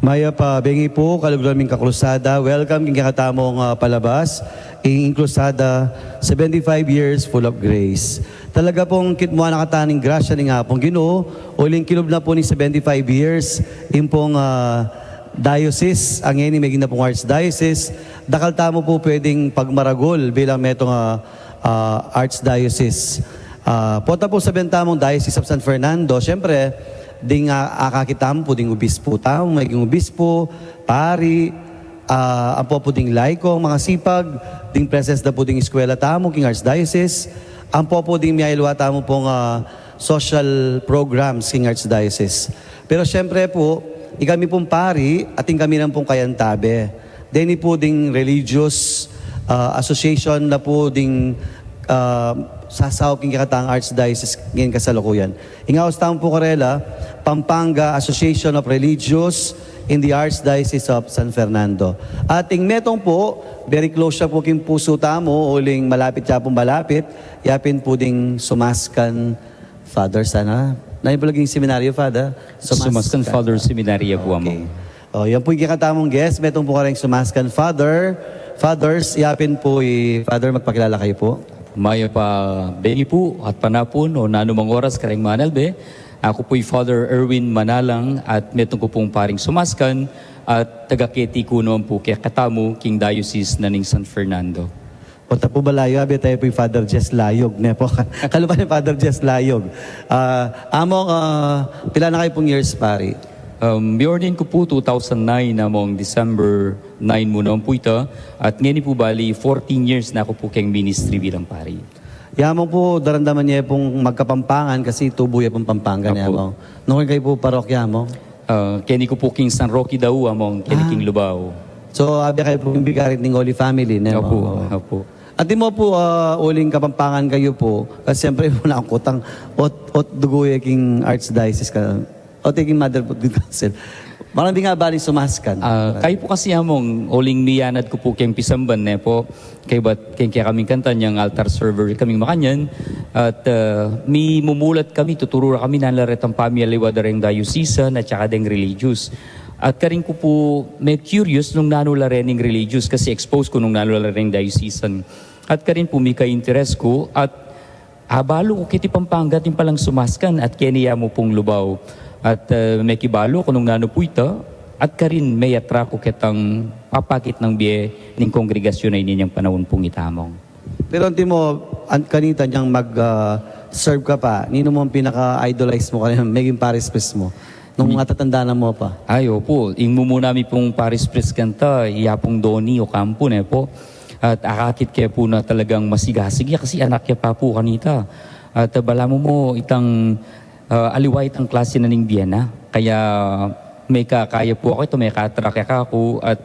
Maya pa, bengi po, kalugraming kakrusada. Welcome king kakatamong palabas. Ing krusada, 75 years full of grace. Talaga pong kitmuha nakataning grasya ni nga pong Ginoo. Uling kilob na po ni 75 years. Yung pong diocese, ang ngayon may gina pong archdiocese. Dakal tamo po pwedeng pagmaragol bilang metong archdiocese. Pota po sa bentamong Diocese of San Fernando, syempre, ding akakitam po ding obispo tao, maging obispo, pari, ang po ding laiko, mga sipag, ding presence na po ding eskwela tamo, king archdiocese, ang po ding miyayalwa tamo pong social programs king archdiocese. Pero syempre po, ikami pong pari, ating kami ng pong kayantabe. Deni po ding religious association na po ding sasaw king kakatang archdiocese ngayon kasalukuyan. Ingawas tamo po karela, Pampanga Association of Religious in the Archdiocese of San Fernando. Ating metong po, very close siya po king puso tamo, uling malapit siya pong malapit, yapin po ding Sumaskan Father sana. Nahin po laging seminaryo, Father? Sumaskan Father Seminarya po mo. Okay. Yan po yung kikatamong guest, metong po kareng Sumaskan Father. Fathers, yapin po, Father, magpakilala kayo po. Maya pa bengi po at panapon o nanumang oras kareng manalbe. Ako po'y Father Erwin Manalang at metong ko pong paring Sumaskan at taga-Keti ko naman po kaya katamo King Diocese na ning San Fernando. Punta po balayo, abi tayo po yung Father Jess Layog. Ne po, kalupan yung Father Jess Layog. Among, pila na kayo pong years, pari? Biordin ko po 2009 namong December 9 muna po ito at ngayon po bali 14 years na ako po kayong ministry bilang pari. Yamong po, darandaman niya pong magkapampangan kasi tubuya pong Pampanga niya mo. Nung kayo po parokya mo? Kini ko po king San Roque daw among kini king Lubao. So, abi kayo po yung bigarit ng Holy Family. Ne, Opo. At di mo po, uling kapampangan kayo po, kasi siyempre po na ang kutang, ot duguya king archdiocese ka. O taking mother po din council. Marami nga bali Sumaskan. Kayo po kasi among uling miyanad ko po kayong pisamban ne po. Kaya ba't kaya kaming kanta niyang altar server kaming makanyan. At may mumulat kami, tuturo kami nalaret ang pamiyaliwa dareng diocesan at saka deng religious. At karing ko po may curious nung nanula rin ng religious kasi expose ko nung nanula rin diocesan. At karing po may ka-interest ko at abalo ko kiti Pampanga din palang Sumaskan at keniya mo pong Lubao. At may kibalo ko nung nano po ito, at karin may atra ko kitang papakit ng biye ng kongregasyon na inyong panahon pong itamong. Pero hindi mo, kanita niyang mag-serve ka pa, nino mo ang pinaka-idolize mo kanina, maging Paris Priest mo, nung natatandaan mo pa? Ay, opo. Ingmo mo namin pong Paris Priest kanta, iyapong Doni o Campo na po. At akakit kaya po na talagang masigasig kasi anak niya pa po kanita. At bala mo itang aliwait ang klase na ning Vienna. Kaya may kakaya po ako ito, may katrakya ka ako. At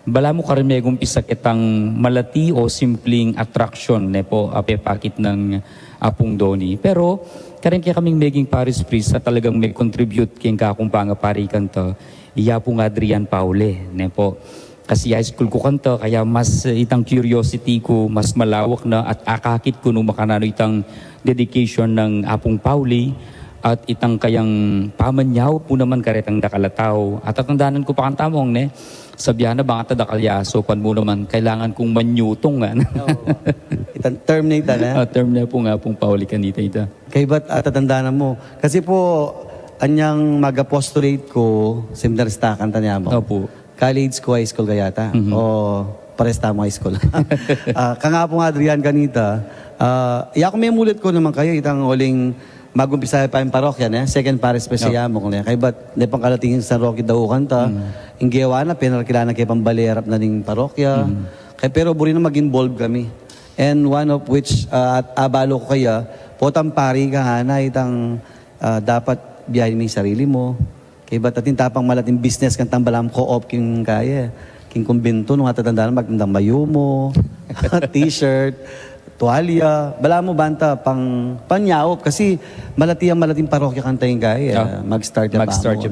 bala mo karin may gumpisa kitang malati o simpleng attraction ne po, apepakit ng Apong Doni. Pero karin kaya kaming maging Paris Priest at talagang may contribute kayong kakumpanga pari kanta, iya pong Adrian Paule. Ne po. Kasi high school ko kanta, kaya mas itang curiosity ko, mas malawak na at akakit ko nung makanano itang dedication ng Apong Pauli. At itang kayang pamanyaw po naman karetang dakalataw. At tatandaanan ko pa kang tamong ne, sabihan na bang dakalyaso, pan mo naman, kailangan kong manyutong nga. Itang term na ita na? Term na po nga pong pauli kanita ita. Kaya ba't tatandaan mo? Kasi po, anyang mag-apostolate ko, seminarista kanta niya mo. Opo. College ko, high school kayata. O pares tamo high school. Kanga po nga Adrian kanita, iyak may mulit ko naman kayo, itang uling magumpisa pa yung parokya na, second Paris pa siya mo. Kaya ba't di pang kalatingin sa Rocky daw kanta, yung giyawa na, pinarkilanan kayo pang balerap na ning parokya. Kaya pero buri na mag-involve kami. And one of which, at abalo ko kaya, potang pari ka nga na, itang dapat biyahin mo yung sarili mo. Kaya ba't atin tapang malating business kang tambalam co-op king kaya. King kumbento, nung natatandaan, magtandang mayo mo, t-shirt, tuwalya, bala mo banta panyawop kasi malating parokya kantayin kaya mag-start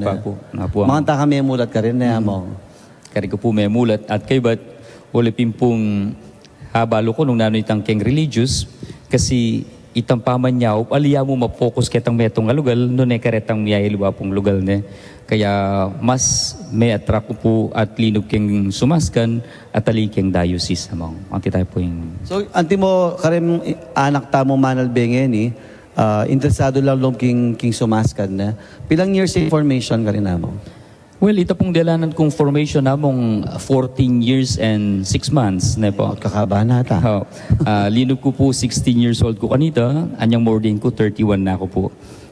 pa po. Mga ta kami mulat ka rin na mo. Kari ko po may mulat at kay ba't ulipin pong habalo ko nung nanoy itang keng religious kasi itang paman niya, aliya mo ma-focus ketang metong alugal, no ne karetang miyayilwa pong lugal ne. Kaya mas may attract ko po at linog keng sumaskan at alikeng diocese among. Ang tayo po yung... So, anti mo, karim anak tamo manal bengeni, interesado lang lom king sumaskan na. Pilang years information ka rin namo? Well, ito pong dalanan kong formation namong 14 years and 6 months na po. Kakaba na ta. Linog ko po 16 years old ko kanita, anyang more din ko 31 na ako po.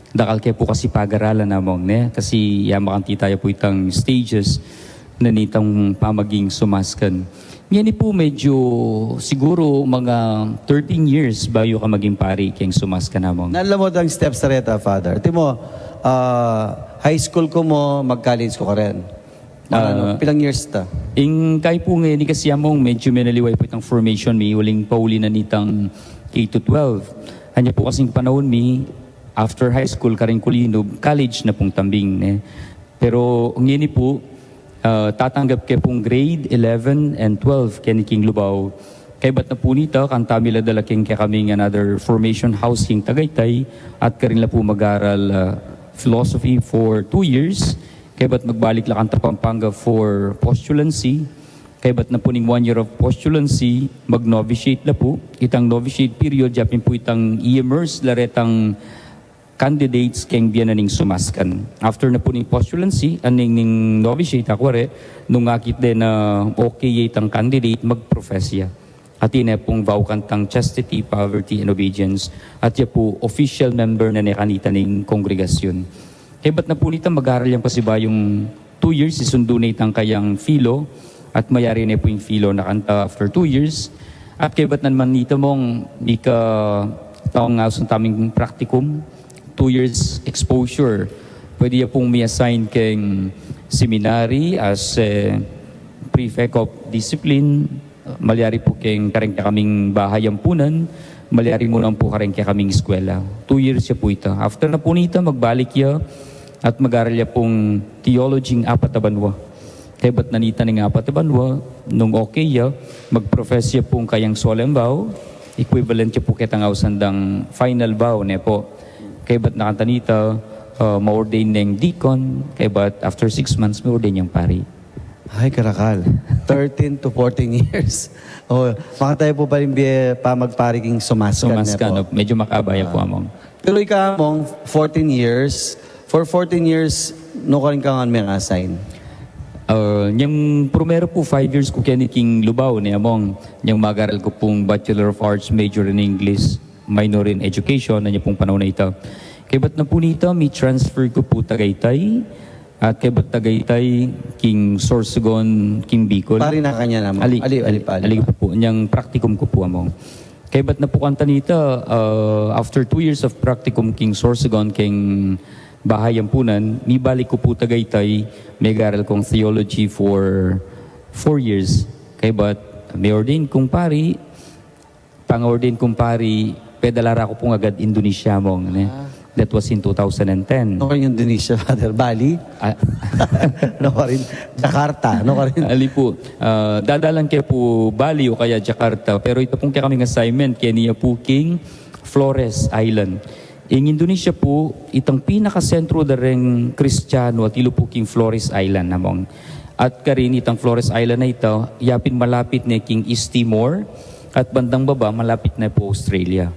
Dakal kaya po kasi pag-aralan namong ne, kasi yamakanti tayo po itang stages na nitang pamaging sumaskan. Yan po medyo siguro mga 13 years bayo ka maging pari kayong sumaskan namong. Nalamod ang steps sa reta, Father. Timo, high school ko mo, mag-college ko ka rin. Pilang years ta? Ing kay po ngayon kasi among medyo menaliway po itang formation mi, uling pauli na nitang K-12. Hanya po kasing panahon mi, after high school karing kulinob, college na pong tambing. Pero ngayon po, tatanggap kayo pong grade 11 and 12 kaniking Lubao. Kaya ba't na po nito, kantami la dalaking kaya kaming another formation house king Tagaytay at karin la po mag-aral philosophy for 2 years. Kaya ba't magbalik la kanta Pampanga for postulancy. Kaya ba't na po ning 1 year of postulancy, mag-novitiate la po. Itang novitiate period, yapin po itang i-immerse la retang candidates keng biyan na ning sumaskan. After na po ning postulancy, aning ning novitiate ako nung akit din na okay itang candidate, mag-profesya. At yun pong vow kantang chastity, poverty, and obedience. At yun po, official member na kanita ning kongregasyon. Kaya ba't na po nita mag-aaral yan pa si ba yung 2 years, isundo na itang kayang philo, at mayari na po yung philo na kanta after 2 years. At kaya ba't naman nito mong di ka taong nga sa taming practicum, 2 years exposure. Pwede ya pong may assign keng seminary as prefect of discipline. Malyari po keng kareng kaming bahayampunan. Malyari mo lang po kareng kaming eskwela. 2 years ya po ito. After na po nito, magbalik ya at mag-aral ya pong theology ng apatabanwa. Kaya ba't nanita ng apatabanwa, nung okay ya, mag-profess ya pong kayang solemn vow, equivalent ya po kitang sandang final vow ne po. Kaya ba't nakantanita, ma-ordain ng deacon, kaya ba't after 6 months, ma-ordain yung pari. Ay, karakal. 13 to 14 years. Maka tayo po pa rin pa magpariking sumaskan. Sumaskan, po. medyo makabaya po among. Pero ikaw mong 14 years, for 14 years, no ka rin ka nga may assign. Yung primero po 5 years ko kaniking Lubao ni among, yung mag-aral ko pong Bachelor of Arts, major in English, minor in Education, na niya pong panahon na ito. Kaya ba't na po nito, may transfer ko po Tagaytay, at kaya ba't Tagaytay, King Sorsogon, King Bicol. Pari na kanya naman. Ali po, niyang practicum ko po among. Kaya ba't na po kanta nito, after 2 years of practicum, King Sorsogon, King Bahayampunan, may balik ko po Tagaytay, may garal kong theology for 4 years. Kaya ba't may ordain kong pari, pang-ordain kong pari, pedalara ko pong agad Indonesia mong. That was in 2010. No ka rin Indonesia, Father? Bali? No ka rin Jakarta? No ka rin? Ali po, dadalang kaya po Bali o kaya Jakarta. Pero ito pong kaya kaming assignment, kaya niya po King Flores Island. In Indonesia po, itang pinakasentro da rin Kristiyano at ilo po King Flores Island namong. At karin itang Flores Island na ito, yapin malapit na King East Timor at bandang baba malapit na po Australia.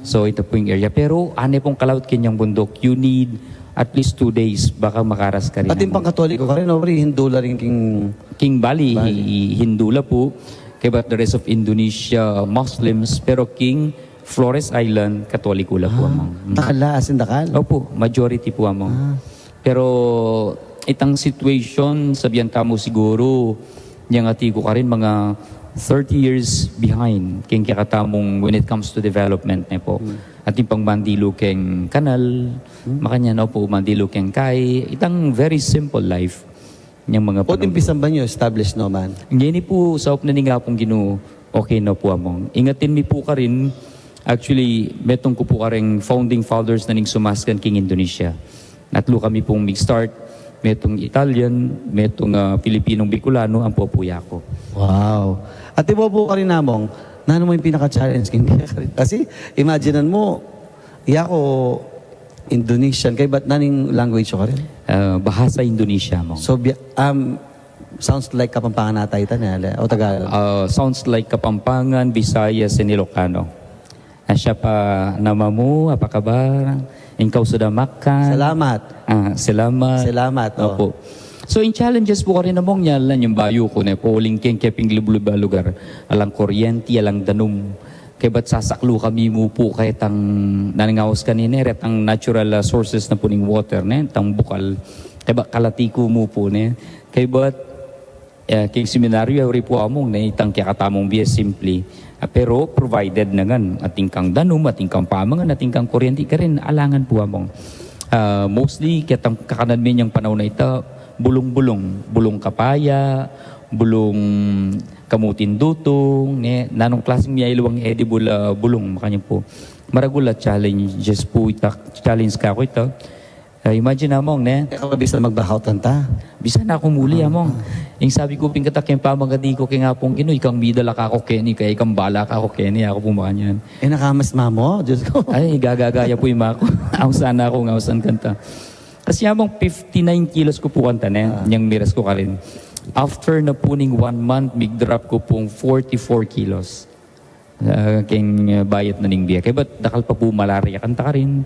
So ito po yung area. Pero ane pong kalawat kanyang bundok, you need at least 2 days baka makaras ka rin. At yung pang-Katoliko ka rin, no? Hindula rin King Bali. Hindula po. Kaya but the rest of Indonesia, Muslims. Pero King Flores Island, Katoliko lang po among. Dakala, as in Dakal? Opo, majority po among. Pero itang situation, sabihan tamo siguro, niyang atigo ka rin mga 30 years behind king kakatamong when it comes to development na po. At yung pang mandilo keng kanal, makanya na po mandilo keng kay, itang very simple life. Yung mga O timpisan ba nyo, established no man? Ngayon po, sa na nga pong gino, okay na po among. Ingatin mi po ka rin, actually, metong ko po ka rin founding fathers na ning sumaskan king Indonesia. Natlo kami pong mag-start, metong Italian, metong Pilipinong Bicolano, ang popuya ko. Wow. At ibo po ka rin namong, Nano mo yung pinaka-challenge king Bia ka rin? Kasi imaginean mo, iya ko Indonesian, kay ba't naning language ko ka rin? Bahasa Indonesia mo. So, sounds like Kapampangan natay o Tagalog. Sounds like Kapampangan, Visayas, and Ilocano. Siya pa namamu, apa kabar? Engkau sudah makan? Salamat. Salamat. Salamat. Opo. So in challenges po ka rin namong nyalan yung bayo ko na po lingking keping libluba lugar. Alang kuryente, alang danum. Kaya ba't sasaklo kami mo po kahit ang nanangawas kanina, ret ang natural sources na po ng water, tang bukal. Kaya ba't kalatiko mo po, kaya ba't kay seminaryo, rin po among na itang kakatamong biya simply. Pero provided na ngan, ating kang danum, ating kang pamangan, ating kang kuryente ka rin, alangan po among. Mostly, kitang kakanadmin yung panahon na ito, bulong kapaya, bulong kamutin dutong, nanong klaseng niya iluwang edible bulong, makanya po. Maragula challenges po, challenge ka ko ito. Imagine among, Ikaw bisa magbahautan ta. bisa na ako muli among. Yung sabi ko, pingkatak yung pamagadi ko, kaya nga pong ino, ikang midala ka ako, Kenny, kaya ikang bala ka ako, Kenny, ako po makanyan. Nakamas mo, Diyos ko. Ay, gagagaya po yung mako. Ako sana ako, ngausan kanta. Kasi among 59 kilos ko po kanta yung miras ko ka rin. After na puning 1 month, drop ko pong 44 kilos. King bayat na ning biya. Kaya ba't dakal pa po malaria kanta ka rin.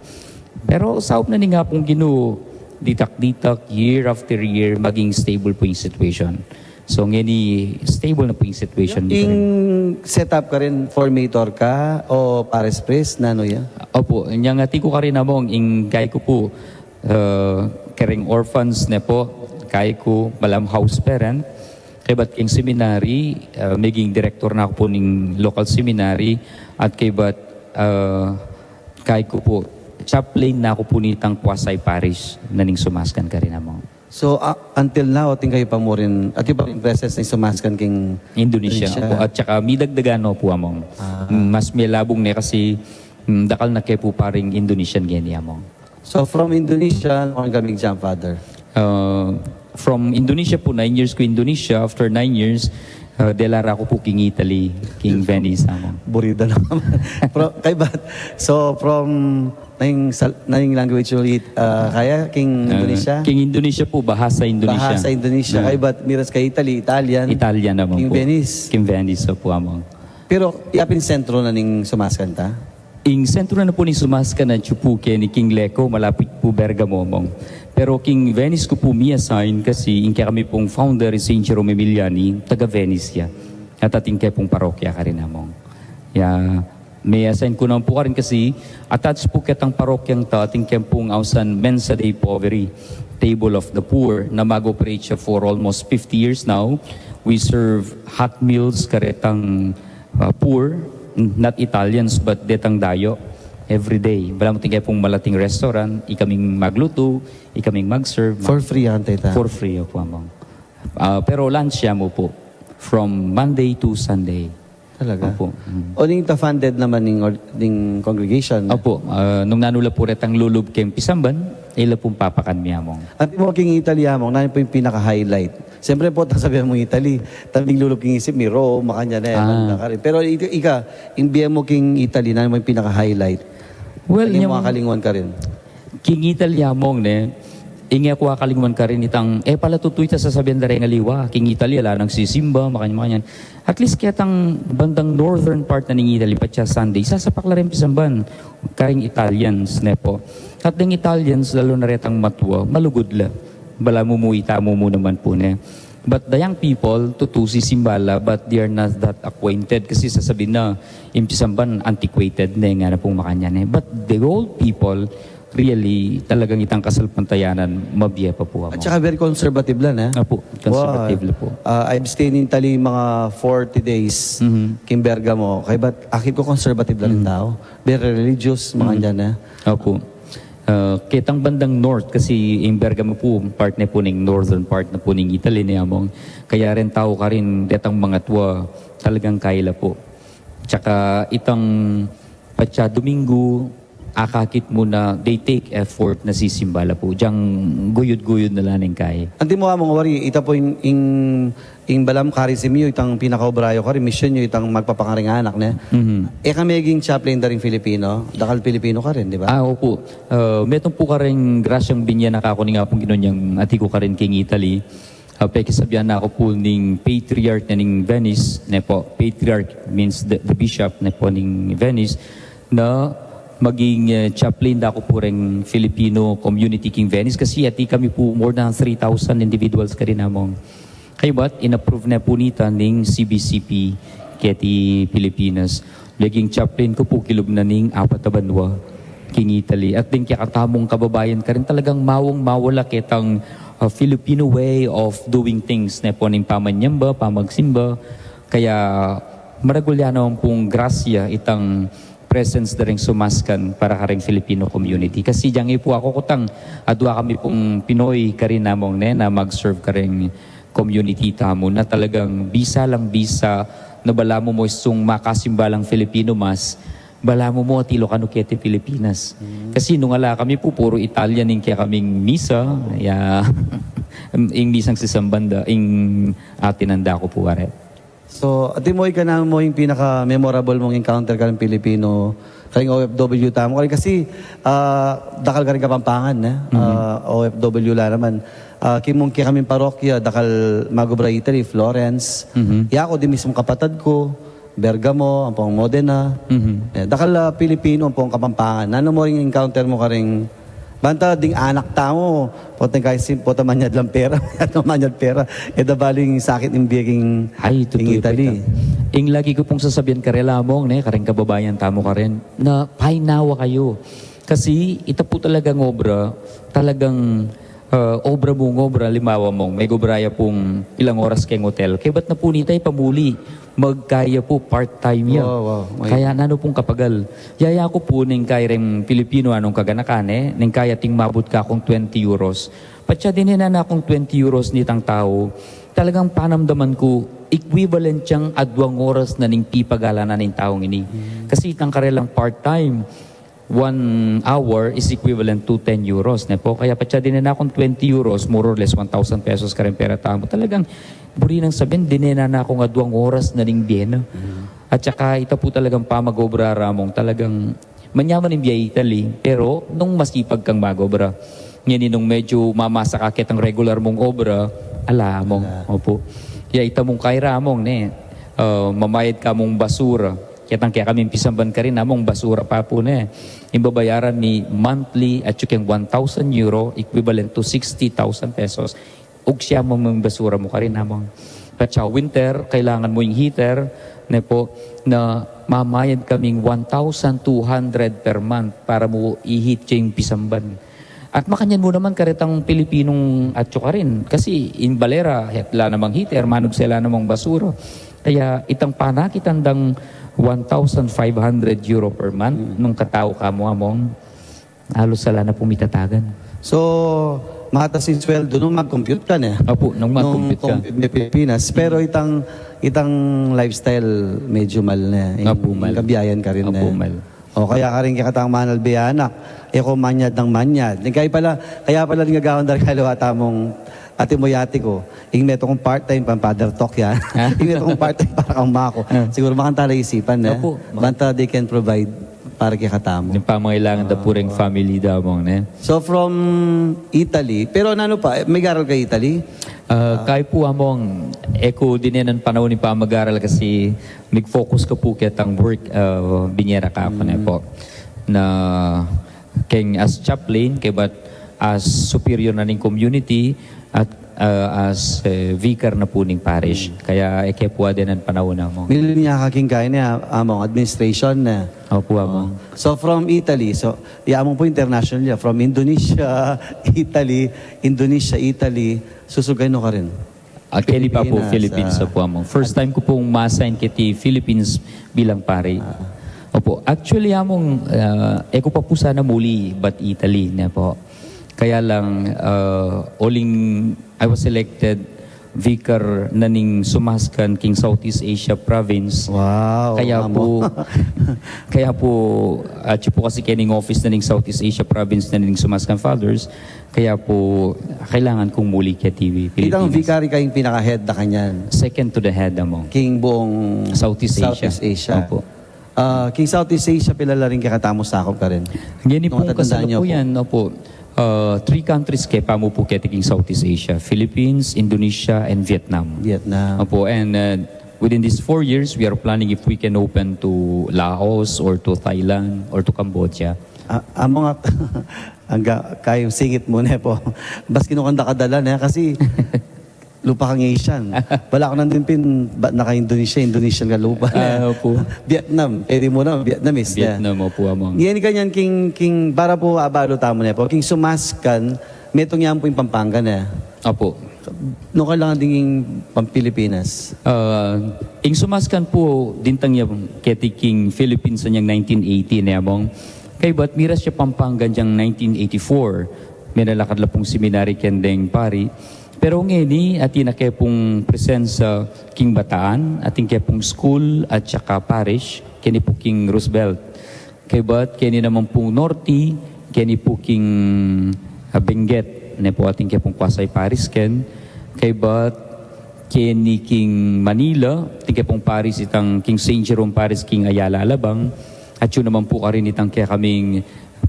Pero saop na ni nga pong ginu, ditak-ditak, year after year, maging stable po yung situation. So, ngani, stable na po yung situation. Yung setup ka rin, formator ka o pares press, nano yan? Opo, yung ati ko ka rin namong, yung kaya ko po, karing orphans na po, kaya ko, malam house parent, kaya ba't king seminary, maging director na ako po ng local seminary, at kaya ba't kaya ko po, chaplain na ako po nitang Kwasay Parish na ning sumaskan ka rin namong. So, until now, ating kayo pa mo rin, at yung pa rin presence na sumaskan king Indonesia. Opo. At saka midagdagano po among. Mas may labong na kasi dakal na kayo po paring Indonesian gani among. So, from Indonesia, ano kaming jump father? From Indonesia po, 9 years ko Indonesia. After 9 years, delara ko po king Italy, king Venice among. Burida lang. Kay ba't? So, from naing language ulit, kaya king Indonesia? King Indonesia po, Bahasa Indonesia. Bahasa Indonesia. Kay ba't miras kay Italy, Italian? Italian naman King po. Venice. King Venice po among. Pero, yapin sentro na ning sumaskanta? Ing sentro na po ni sumaska na Chupuke ni King Leco, malapit po Bergamo mong. Pero King Venice ko po mi-assign kasi kaya kami pong founder ni St. Jerome Emiliani, taga Venice ya. At ating kaya pong parokya ka rin namong. May assign ko naman po ka rin kasi attached po kitang parokyang ta, ating kaya pong ausan Mensa Dei Poveri, Table of the Poor, na mag-operate siya for almost 50 years now. We serve hot meals karetang poor, not Italians but detang dayo every day. Bala mo tingay pong malating restaurant, ikaming magluto, ikaming mag-serve. For free, antay ta? For free po among. Pero lunch siya mo po from Monday to Sunday. Talaga? Opo. O ning ta-funded naman ning congregation? Opo. Nung nanula po retang lulub keng Pisamban, ila pong papakan mi among. At mo king Italy among, na po yung pinaka-highlight. Siyempre po, sabihan mo Italy, tabing lulog king isip, mi Rome, makanya na yan. Pero ika, imbiya mo king Italy, na mo yung pinaka-highlight. Well, Hindi mo kalinguan ka rin. King Italy among inga ko akalinguan ka rin itang, pala tutoy ta sa sabihan na rin ngaliwa, King Italy, ala nang sisimba, makanya. At least kaya tang bandang northern part na ng Italy, patya Sunday, sasapak la rin pisamban, karing Italians, nepo. At ng Italians, lalo na retang matwa, malugod la. Bala mo mo naman po ne. But the young people, tutusi simbala, but they are not that acquainted kasi sasabihin na, impisamban, antiquated na nga na pong makanya ne. But the old people, really, talagang itang kasalpantayanan, mabiya pa po ako. At saka very conservative lang, ha? Apo, conservative lang po. I've stayed in Italy mga 40 days, king Bergamo. Kaya ba't akit ko conservative lang yung tao? Very religious, mga dyan, ha? Opo. Kitang bandang north, kasi in Bergamo po, part na po ng northern part na po ng Italy niya mong. Kaya rin tao ka rin, detang mga tuwa, talagang kaila po. Tsaka itang patya Domingo, akakit mo na they take effort na sisimbala po. Diyang guyod-guyod na lang kay. Anti mo among wari, ita po ing balam karisim yu, itang pinaka-obrayo kari, mission yu, itang magpapakaring anak na. Kami aging chaplain da rin Filipino, dakal Filipino ka rin, di ba? Opo. Metong po ka rin grasyang binya na kako ni nga pong ginonyang ati ko ka rin king Italy. Pekisabihan na ako po ning patriarch na ning Venice, na po, patriarch means the bishop na po ning Venice, na maging chaplain da ako po rin Filipino Community King Venice kasi ati kami po more than 3,000 individuals ka rin namong. Kaya ba't inapprove na po nita ning CBCP kaya ti Pilipinas. Laging chaplain ko po kilog na ning 4 na banwa King Italy. At din kaya katamong kababayan ka rin talagang mawala kitang Filipino way of doing things na po ning pamanyamba, pamagsimba. Kaya maragulya naman pong grasya itang presence na rin sumaskan para ka rin Filipino community. Kasi diyan po ako kutang adwa kami pong Pinoy ka rin namong na mag-serve ka rin community tamo na talagang bisa na bala mo isong makasimbalang Filipino mas bala mo at Ilocano kete Pilipinas. Kasi nung ala kami po puro Italian ing kaya kaming misa ing misang sisambanda ing atinanda ko po are. So, ati mo ka na mo yung pinaka-memorable mong encounter ka ng Pilipino, kaling OFW tamo. Kasi dakal ka rin Kapampangan, OFW la naman. Kimong kaya kaming parokya, dakal Magobra Italy, Florence. Ya ako, di mismo kapatid ko, Bergamo, ang pong Modena. Dakal Pilipino, ang pong Kapampangan. Ano mo rin encounter mo ka rin banta ding anak tamo, poteng kay sim pota manyad lang pera, ano manyad pera. Da baling sakit ng biyeng Italy. Ing lagi ko pong sasabihan karelamong, kareng kababayan tamo ka rin, na painawa kayo. Kasi ita po talagang obra, talagang obra mong obra, limawa mong, may gobraya pong ilang oras kayong hotel. Kaya ba't na po nitay pamuli? Magkaya po part-time yan. Wow. Kaya nano pong kapagal. Yaya ko po ning kayreng Pilipino anong kaganakan ning kaya ting mabot ka akong 20 euros. Patya din na akong 20 euros nitang tao. Talagang panamdaman ko, equivalent siyang adwang oras na ning pipagala na ning taong ini. Kasi itang karelang part-time, 1 hour is equivalent to 10 euros. Po. Kaya patya din na akong 20 euros, more or less 1,000 pesos ka rin pera tamo. Talagang buri nang sabihin, dinena na akong adwang oras na ning biyena. At saka ito po talagang pamagobra ramong talagang manyaman ng biya Italy, pero nung masipag kang magobra. Ngayon nung medyo mamasa kakit ang regular mong obra, ala mong, opo. Kaya ito mong kay ramong, mamayad ka mong basura. Kaya kami pisamban ka rin namong basura pa po Imbabayaran ni monthly at yung 1,000 euro, equivalent to 60,000 pesos. Ug siya mong basura mo ka rin namang. At sa winter, kailangan mo yung heater na mamayad kaming 1,200 per month para mo i-heat yung pisamban. At makanyan mo naman karitang Pilipinong atyo ka rin. Kasi in Balera, hetla namang heater, manog sila namang basura. Kaya itang panakitandang 1,500 euro per month nung katao ka mo among halos sala na pumitatagan. So, matas yung sweldo nung mag-compute ka Opo, nung mag-compute ka. Nung Pilipinas. Pero itang lifestyle medyo mal na. Mal. Kabiyayan ka rin mal. O kaya ka rin katang manal biyanak. Eko manyad ng manyad. Kaya pala rin gagawin dahil kaliwata mong ate mo yati ko. Ing meto kong part-time pang father talk yan. Ing meto kong part-time para kang mako. Siguro makantala isipan Opo. Banta they can provide para kay katamo. Yung pamangailangan da pureng family daw mong So from Italy, pero ano pa, may garal kay Italy? Kaya po among eko din yan ang panahon ni pamag-aral kasi nag-focus ko po kitang work binyera ka ako po na keng as chaplain kay but as superior na ning community at as vicar na po ning parish. Kaya po din ang panahon na mo. Milin niya kaking kaya niya among administration na. Opo among. So from Italy, so among po international niya, from Indonesia, Italy, susugay no ka rin. Actually pa po, Philippines po among. First time ko pong ma-assign kiti Philippines bilang pari. Opo, actually among, eko pa po sana muli, but Italy na po. Kaya lang, I was selected vicar naning sumaskan king Southeast Asia province. Wow. Kaya amo. po, at yun po kasi kining office na ning Southeast Asia province na ning Sumaskan Fathers, kaya po kailangan kong muli kaya TV Itang Pilipinas. vicary kayong pinaka-head na kanyan. Second to the head among King buong Southeast Asia. Southeast Asia. Opo. King Southeast Asia, pilala rin kakatamos sakop ka rin. Ngayon Nung po matatandaan niyo kasalukuyan, opo. 3 countries kaya pa mo po kaya king Southeast Asia: Philippines, Indonesia, and Vietnam. Vietnam. Opo, and within these 4 years, we are planning if we can open to Laos or to Thailand or to Cambodia. Amo nga, kayong singit mo na po. Bas kinukanda kadala na kasi lupa kang Asian. Wala ko nandun pin, naka-Indonesia, Indonesian ka lupa. Opo. Vietnam, mo na, Vietnamese. Vietnam, opo among. Yan kanyan, king, para po abalo tamo na po. King Sumaskan, metong yan po yung Pampanga na. Opo. No kailangan ding Pampilipinas. Ing sumaskan po dintang niya keti king Philippines niyang 1980 na among. Kay ba't miras siya Pampanga niyang 1984. May nalakad la pong seminary kendeng pari. Pero ngeni atin na kaya pong presence sa King Bataan, ating kaya pong school at saka parish, kini po King Roosevelt. Kay ba't kini naman pong Norte, kini po King Benguet, na po ating kaya pong Kwasay Paris ken. Kay ba't kini King Manila, ating kaya pong Paris itang King St. Jerome Paris, King Ayala Alabang, at yun naman po karin itang kaya kaming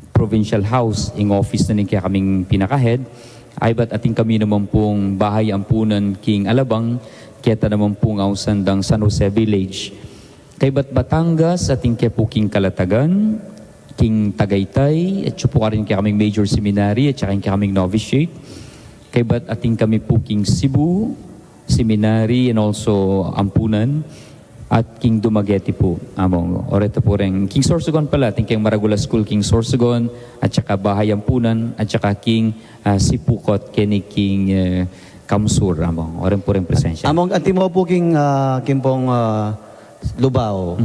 provincial house, ing office na rin kaya kaming pinaka-head. Ay ba't ating kami naman pong bahay ampunan King Alabang, kaya naman pong ausandang San Jose Village. Kay ba't Batangas, ating kaya po King Kalatagan, King Tagaytay, at yun po rin kaya kaming major seminary, at saka kaya kaming novitiate. Kay ba't ating kami po King Cebu, seminary, and also ampunan, at King Dumaguete po among oreta po rin King Sorsogon pala, ating King Maragula School King Sorsogon, at saka bahay ampunan, at saka King Sipukot kini King Kamsur among oren po rin presensya. Among antimo po king pong Lubao.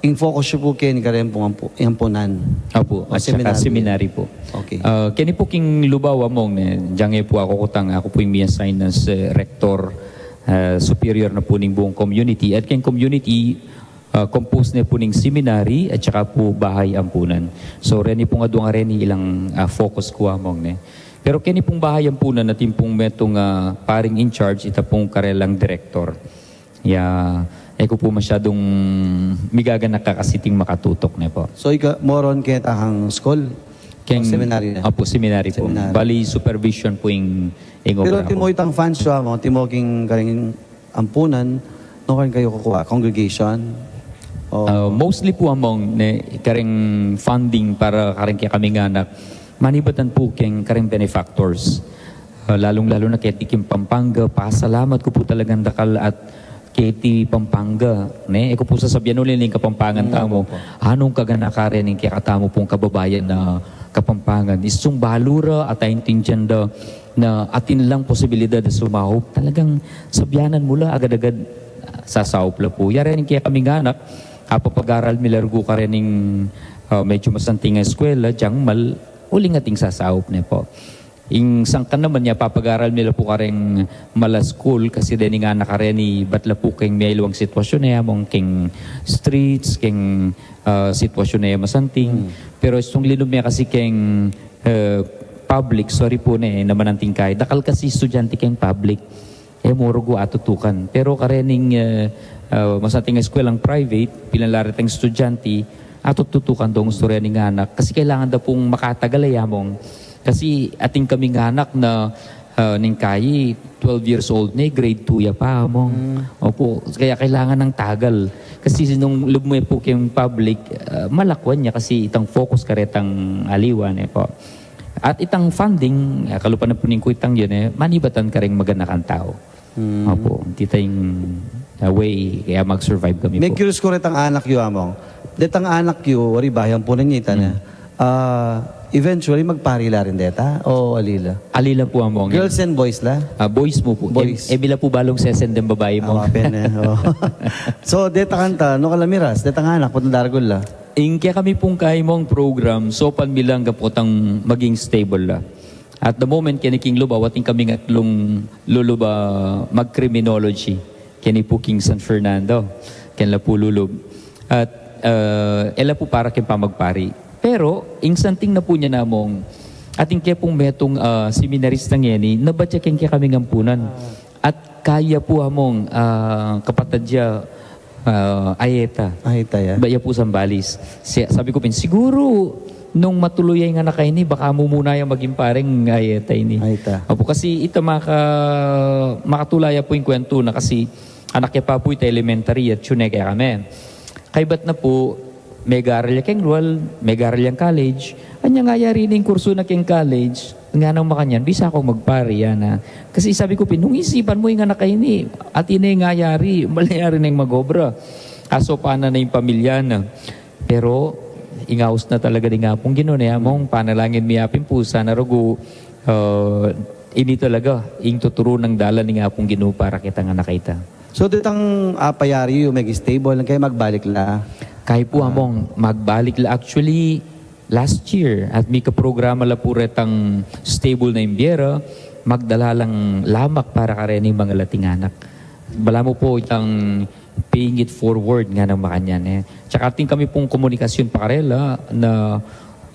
Ing focus siya po kin karen pong ampunan. Opo, at saka seminary po. Okay. Kini po King Lubao among diyan po ako kutang ako po yung mi-assign as rector superior na po ning buong community, at kayong community composed na po ning seminary at saka po bahay ampunan. So reni po nga doon nga reni ilang focus ko among ne. Pero kini pong bahay ampunan natin pong metong paring in charge ita pong karelang director. Ko po masyadong migaga nakakasiting makatutok na po. So moron kaya tahang school? Seminary na? Opo, seminary po. Seminary. Bali supervision po yung Pero obra ko. timo itang fans siya mo, timo king karing ampunan, no kan kayo kukuha? Congregation? Mostly po among karing funding para karing kaya kami nga anak, manibatan po keng karing benefactors. Lalong-lalo na kay Tikim Pampanga, pasalamat ko po talagang dakal at Katie Pampanga. Eko po sasabihan ulit ng Kapampangan tamo. Anong kaganakarin ng kaya katamo pong kababayan na Kapampangan? Isung balura at aintindyan na atin lang posibilidad na sumahop. Talagang sabyanan mula agad-agad sasahop la po. Yari rin kaya kami nga anak, kapapag-aral milargo ka rin ng medyo masanting eskwela, diyang uling ating sasahop na po. Ing sangkan naman niya, papag-aral nila po kareng mala school kasi din nga nakareni batla po keng may iluwang sitwasyon na mong keng streets, keng sitwasyon na masanting. Pero itong linom niya kasi keng public, sorry po naman ang tingkay. Dakal kasi estudyante keng public, morogo atutukan. Pero karening masanting eskwela ang private, pinalarit ang estudyante, atututukan dong storya ni anak. Kasi kailangan daw pong makatagal mong. Kasi ating kaming anak na ningkayi, 12 years old na, grade 2 ya pa mong. Opo, kaya kailangan ng tagal. Kasi nung lumuwi po kayong public, malakwan niya kasi itang focus karetang aliwan po. At itang funding, kalupan na po ning kuitang yun manibatan ka rin maganakan tao. Opo, titayong way, kaya mag-survive kami May po. curious ko rin ang anak yu among. Detang anak yu, wari bayan po nanyi na. Eventually, magparila rin deta o alila? Alila po among. Girls and boys la? Boys mo po. Boys. Bila po balong sesend ng babae mo. So, deta kanta, no kalamiras, deta nga anak, putang daragol la. Kaya kami pong kaimong program, so panbilang kapotang maging stable la. At the moment, kini King Luba, wating kami ngatlong luluba mag-criminology. Kini po King San Fernando. Kaya po lulub. At ela po para kaya pa magpari. Pero, ingsanting na po niya namong ating kaya pong metong seminarista ngeni, nabatya kaya kami ngampunan. At kaya po among kapatadya Ayeta. Ahita ya. Baya po Sambalis. Sabi ko siguro nung matuloy ay nga na kayo ni, baka mo muna yung maging pareng Ayeta ini. Ahita. Opo, kasi ito makatulaya po yung kwento na kasi anak niya pa po ito elementary at tune kaya kami. Kaibat na po, may garal keng rural, may garal yung college. Anya nga yari na yung kurso na keng college, nga nang makanyan, bisa ako magpari yan. Kasi sabi ko, nung isipan mo yung anak kayo ni, at ina yung nga yari, malayari na yung magobra. Aso paana na yung pamilya na. Pero, ingaus na talaga din nga pong ginunaya mong panalangin miyapin po sana rugo ini talaga ing tuturo ng dala ni nga pong ginu para kita nga nakita. So ditang payari yung mag-stable lang kayo magbalik la. Kaya po among magbalik la actually last year at may kaprograma la po retang stable na imbiera magdala lang lamak para karening mga lating anak. Bala mo po itang paying it forward nga ng makanyan. Tsaka ating kami pong komunikasyon pa karela na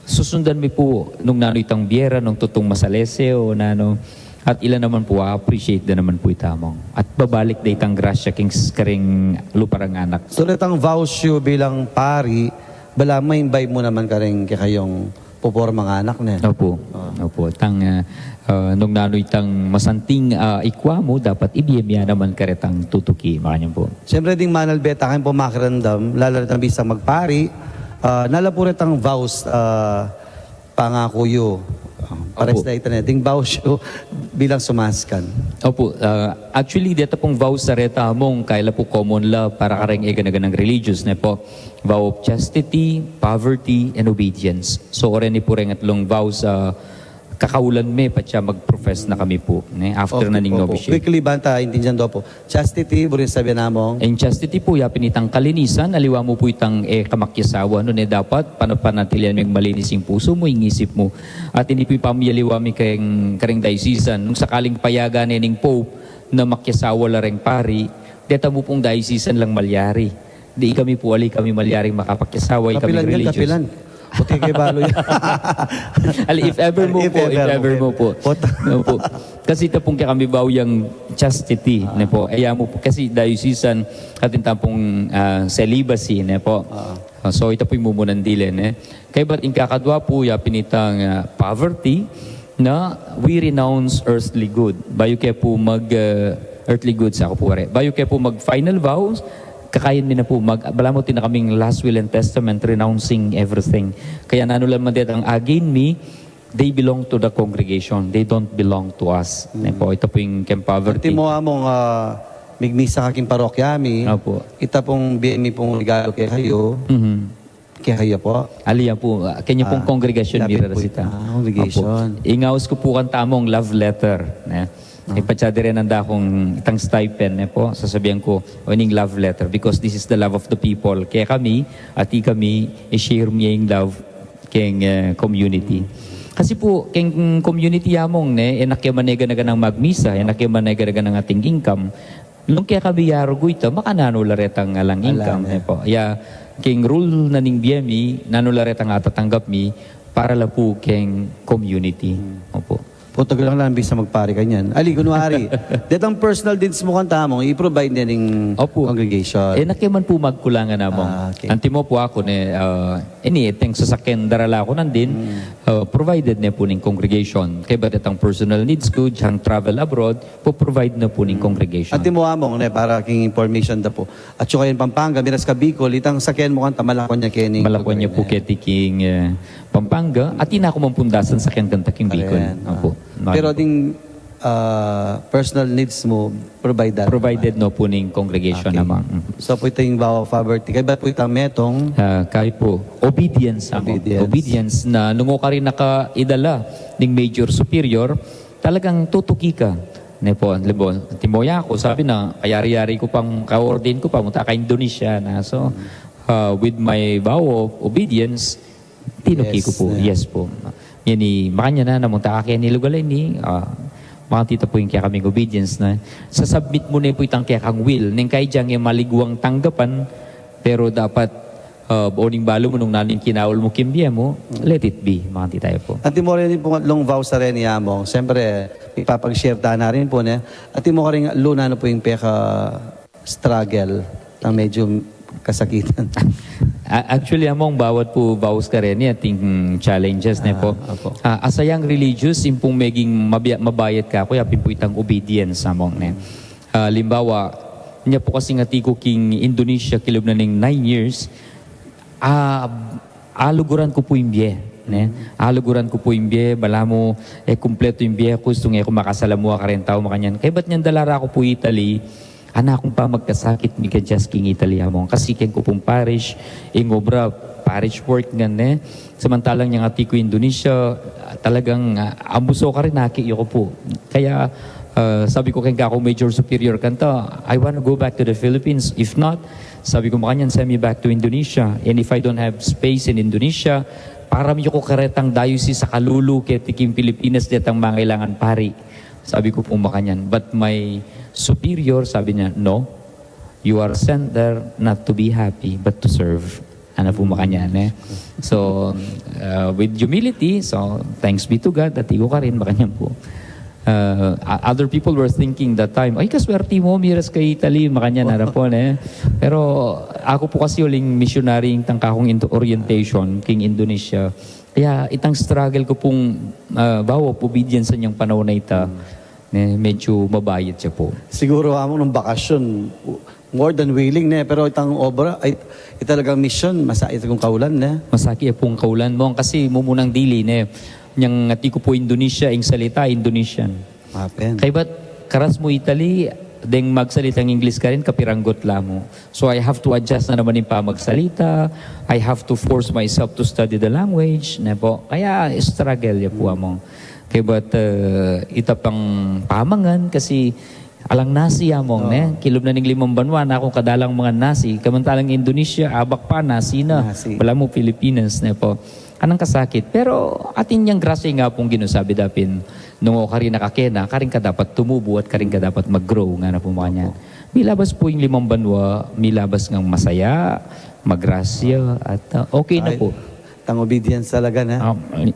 susundan mi po nung nano itang biera, nung tutong masalese o nano. At ilan naman po, appreciate na naman po itamong. At babalik na itang grasya karing luparang anak. So ditang voucher bilang pari, bala may invite mo naman karing kayong puporma nga anak na. Opo. Opo. Nung nano itang masanting ikwa mo, dapat ibiyemya naman karetang tutuki. Makanya po. Siyempre ding manal beta kayo po makirandam, lalo na bisang magpari, nalapurit ang vows pangako yo. Pares na ito na, ding vows yo bilang sumaskan. Opo. Actually, dito pong vows sa reta mong kaila po common law para kareng egan-egan ng religious na po. Vow of chastity, poverty, and obedience. So, oreni po rin atlong vows kakaulan me pa siya mag-profess na kami po after na ning novitiate. Quickly banta, intindihan do po. Chastity, burin sabi namong. In chastity po, yapin itang kalinisan, aliwa mo po itang kamakyasawa, no, dapat panapanatilian mo yung malinis yung puso mo, yung isip mo. At hindi po ipamiyaliwa mi karing diocesan. Nung sakaling payagan ning Pope na makyasawa la ring pari, deta mo pong diocesan lang malyari. Di kami po kami malyaring makapakyasawa, kami religious. Kapilan. Puti kay balo yan. If ever mo po, if ever mo po. No po. Kasi ito pong kami baw yung chastity, ne po. Kaya mo po, kasi diocesan atin tampong celibacy, ne po. So ito po yung mumunan dili, ne. Kaya ba't kakadwa po, pinitang poverty, na we renounce earthly good. Bayo kaya po earthly good sa ako po. Bayo kaya po final vows, kakayan din na po, balamutin na kaming last will and testament, renouncing everything. Kaya nanulan man din ang again me, they belong to the congregation. They don't belong to us. Po, ito po yung camp poverty. Iti mo among migmisa kaking parokyami, Opo. ita pong BMI pong regalo kay kayo, kay kayo po. Aliya po, kanya pong congregation lapit mira po rasita. congregation. Ingawas ko po kan tamong love letter. Ipatsada rin ang dakong itang stipend po. Sasabihan ko, oning love letter because this is the love of the people. Kaya kami, kami, i-share niya yung love keng community. Kasi po, keng community yamong, enakyamanega na ng magmisa, enakyamanega na ng ating income. Nung kaya kami yarugo ito, makananularet ang alang income. Po. Ya, keng rule na ning BMI, nanularet ang atatanggap mi, para lang po keng community. Opo. Punta lang lang bisa magpari kanyan. Ali, kunwari, detang personal needs mo kan tamong, i-provide niya ng Opo. congregation. Nakiman po magkulangan namong. Okay. Antimo po ako iteng sasakyan darala ko nandin, provided na po ng congregation. Kaya ba itang personal needs ko, diyang travel abroad, po provide na po ng congregation. At mo among, para king information da po. At yung kayo Pampanga, miras ka Bicol, itang sakyan mo kan tamalakon niya kening. Malakwan niya po ketiking Pampanga, at ina ko mampundasan sa Kentaking Bicol. Opo. Pero ding personal needs mo, provide that. Provided no po ng congregation naman. So po ito yung vow of poverty. Kaya ba po itang metong? Kaya po, obedience. Obedience na nung ka rin nakaidala ng major superior, talagang tutuki ka. Po, Timoya ko, sabi na, kayari-yari ko pang, ka-ordain ko pa, munta ka Indonesia na. So, with my vow of obedience, tinuki ko po. Yes po. yan ni makanya na namang takakya ni lugalay ni mga tita po yung kaya kaming obedience na sasubmit mo na po itang kaya kang will nang kaya dyan yung maligwang tanggapan pero dapat boning balo mo nung nanin kinawal mo kimbiya mo, let it be, mga tita po. At mo rin po long vows sa rin niya mo. Siyempre, ipapag-share na rin po niya. At mo ka rin luna na po yung peka struggle na medyo kasakitan. Actually, among bawat po vows ka rin, ating challenges na po. As a young religious, yung pong maging mabayad ka, kuya, po itang obedience among na. Limbawa, niya po kasi nga tiko king Indonesia, kilob na ning 9 years, aluguran ko po yung biye. Aluguran ko po yung biye, bala mo, kumpleto yung biye, gusto nga ako makasalamuha ka rin tao makanyan. Kaya ba't niyang dalara ko po Italy, anak kong pa magkasakit, mi ka just king Italy mo. Kasi ken ko pong parish, ingobra, parish work nga samantalang niyang ati ko Indonesia, talagang ambuso ka rin naki ko po. Kaya sabi ko kaya ako major superior kanta, I want to go back to the Philippines. If not, sabi ko makanyan, send me back to Indonesia. And if I don't have space in Indonesia, para ko karetang diocese sa Kalulu, kaya tikim Pilipinas, detang mangailangan pari. Sabi ko po makanyan. But my superior, sabi niya, no, you are sent there not to be happy, but to serve. Ano po makanyan So, with humility, so thanks be to God, at igo ka rin makanyan po. Other people were thinking that time, ay kaswerte mo, miras kay Italy, makanya narapon Pero ako po kasi uling missionary yung tangkakong into orientation, king Indonesia. Kaya itang struggle ko pong bawa, obedience sa niyang panahon na ita, medyo mabayad siya po. Siguro amo ng bakasyon, more than willing pero itang obra, ay talagang mission, masait kong kaulan Masaki pong kaulan mo, kasi mumunang dili Yang ati ko po Indonesia, ang salita, Indonesian. Kaya ba't karas mo Italy, deng magsalitang English ka rin, kapiranggot lamo. So I have to adjust na naman yung magsalita. I have to force myself to study the language. Po. Kaya struggle ya po among. Kaya ba't ita pang pamangan kasi alang nasi among kilob na ning 5 banwa na akong kadalang mga nasi. Kamantalang Indonesia, abak pa nasi na. Wala mo Pilipinas po. Anong kasakit. Pero atin niyang grasya nga pong ginusabi dapin nung ka rin nakakena, ka rin ka dapat tumubo at ka rin ka dapat mag-grow nga na po mga niyan. Milabas po yung 5 banwa, milabas ngang masaya, magrasya, at okay na po. Tang obedience talaga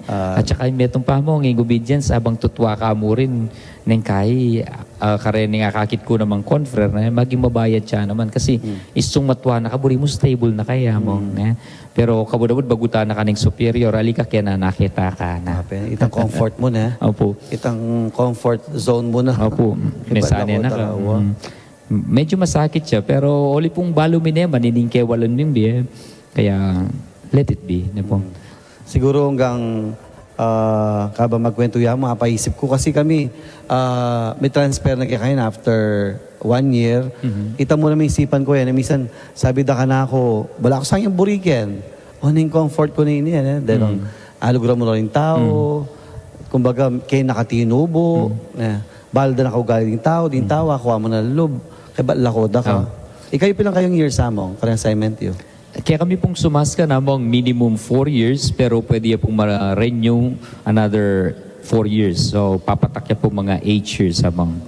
at saka yung metong pa mo, ng obedience, abang tutwa ka mo rin, nang kay karening akakit ko namang confrer na maging mabayad siya naman kasi isong matwa na kaburi mo stable na kaya mo pero kabudabud baguta na kaning superior alika kaya na nakita ka na itang comfort mo opo itang comfort zone mo na opo mesane na ka medyo masakit siya pero oli pong balo minema niningke walon mimbi kaya let it be po siguro hanggang kaba magkwento yan, mapaisip ko kasi kami may transfer na kaya after 1 year. Ita mo na may isipan ko yan. Minsan, sabi da ka na ako, bala ako sa yung buriken. O na yung comfort ko na yun yan. Dahil alugra mo na rin tao. Kumbaga, kaya nakatinubo. Balda na galing tao, din tao, akuha mo na loob. Kaya balakoda ka. Ikaw pilang kayong years sa mo, karang assignment yun. Kaya kami pong sumaska namang minimum 4 years pero pwede pong ma-renew another 4 years. So papatakya po mga 8 years amang.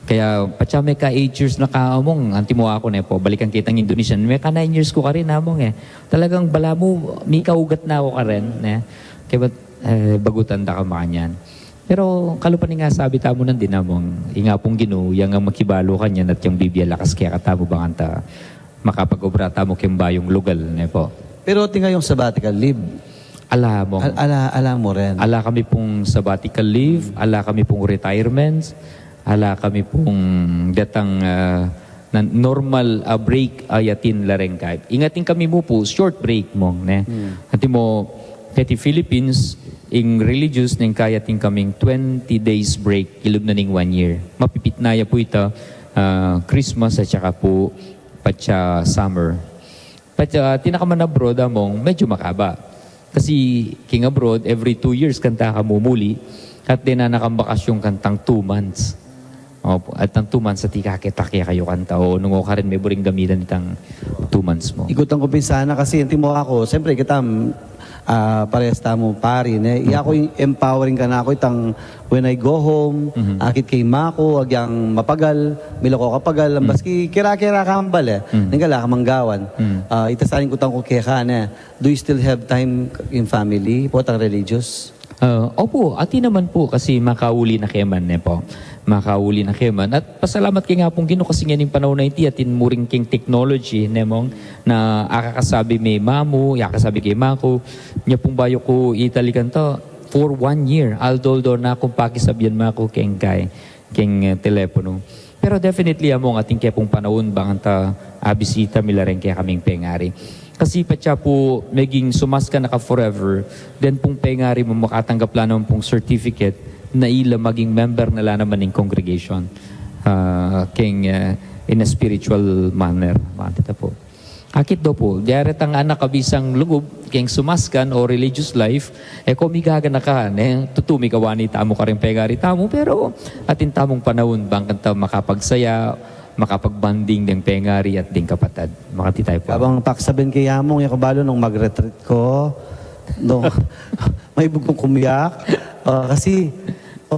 Kaya patsa may ka 8 years na kaamong anti mo ako na po balikan kitang Indonesian. May ka 9 years ko ka rin among Talagang bala mo may kaugat na ako ka rin. Kaya ba't bagutan da ka makanyan. Pero kalupan nga sabi tamo nang dinamong inga pong Ginoo yang makibalo kanyan at yung Biblia lakas kaya katamo bang anta makapag-obrata mo kimba yung lugal po. Pero tinga yung sabbatical leave. Ala mo. Ala mo rin. Ala kami pong sabbatical leave, ala kami pong retirements, ala kami pong datang normal break ayatin lareng kahit. Ingatin kami mo po, short break mo. Hati mo, kati Philippines, in religious, ning kayatin kaming 20 days break, ilog na ning 1 year. Mapipit na ya po ito, Christmas at saka po patsa summer. Patsa tinakaman abroad among medyo makaba. Kasi king abroad, every 2 years kanta ka mumuli at din na nakambakasyon kantang 2 months. At ang 2 months at ikakita-kaya kayo kanta o nung ka rin may buring gamitan itang 2 months mo. Ikutan ko pinsana kasi hindi mo ako, siyempre kita parehas tamo pari ne iya ko yung empowering ka na ako itang when I go home akit kay mako agyang mapagal miloko kapagal baski kira-kira kambal ningala ka manggawan itasanin ko tang ko kaya ne do you still have time in family po tang religious Opo, ati naman po kasi makauli na keman ne po. Makauli na keman. At pasalamat kay nga pong Ginoo kasi nga ning panahon na iti atin muring king technology ne mong na akakasabi may mamu, akasabi kay mako, nya pong bayo ko italikan to for 1 year. Aldoldo na akong pakisabihan mako king kay king telepono. Pero definitely among ating kaya pong panahon bang anta abisita milareng kaya kaming pengari. Kasi pa siya po maging sumaska naka forever, then pong pengari mo makatanggap lang naman pong certificate na ila maging member na lang naman ng congregation in a spiritual manner. Makatita po. Akit daw po, diyaret ang anak kabisang lugub, king sumaskan o religious life, kumigaga na ka, tutumi ka wanita mo ka rin pegari tamo, pero atin tamong panahon, bang kanta makapagsaya, makapagbanding ng pengari at ding kapatid. Makatitay po. abang paksaben kay Yamong yung kabalo nung mag-retreat ko no may bugong kumiyak kasi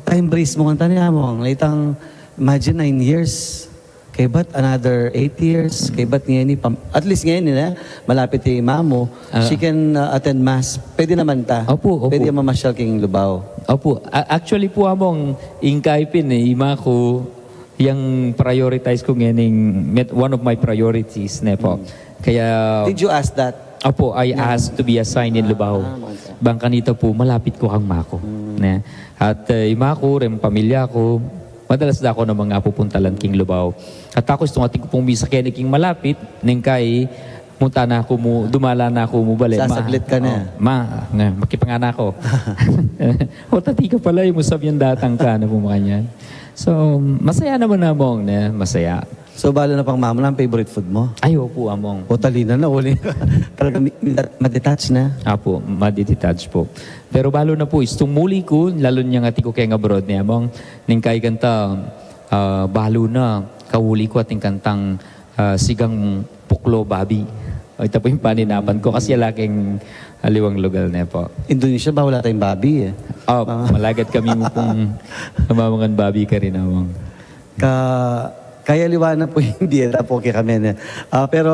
time brace mo kanta niya mo laitang imagine 9 years kay bat another 8 years kay bat ngayon at least ngayon malapit kay mamo she can attend mass pwede naman ta Opo. pwede mamasyal king Lubao Opo. Actually po among ingkaipin ima ko yung prioritize ko ngayon one of my priorities na po. Kaya did you ask that Opo, I asked to be assigned in Lubao. Bang kanito po, malapit ko kang mako. Na. At ima ko, rin pamilya ko, madalas na ako na mga pupuntalan king Lubao. At ako itong ating pong misa kaya king malapit, neng kay, munta na ako mo, dumala na ako mo bali. Sasaglit ka na. Makipangana ako. O tati ka pala, yung musabyan datang ka na pumakanya. So, masaya naman namong na masaya. so balo na pang mamo na ang favorite food mo Ayaw po among. o talina na uli talaga madetach na Apo, madidetach po. Pero balo na po, istong muli ko, lalo niya nga ko kaya nga abroad niya mong ningkay kanta, balo na, kawuli ko ating kantang sigang puklo babi. O, ito po yung paninapan ko kasi laking aliwang lugar na po. Indonesia ba wala tayong babi Malagad kami mo pong kamamangan babi ka rin among. Kaya liwanag po hindi po kay kami na. Pero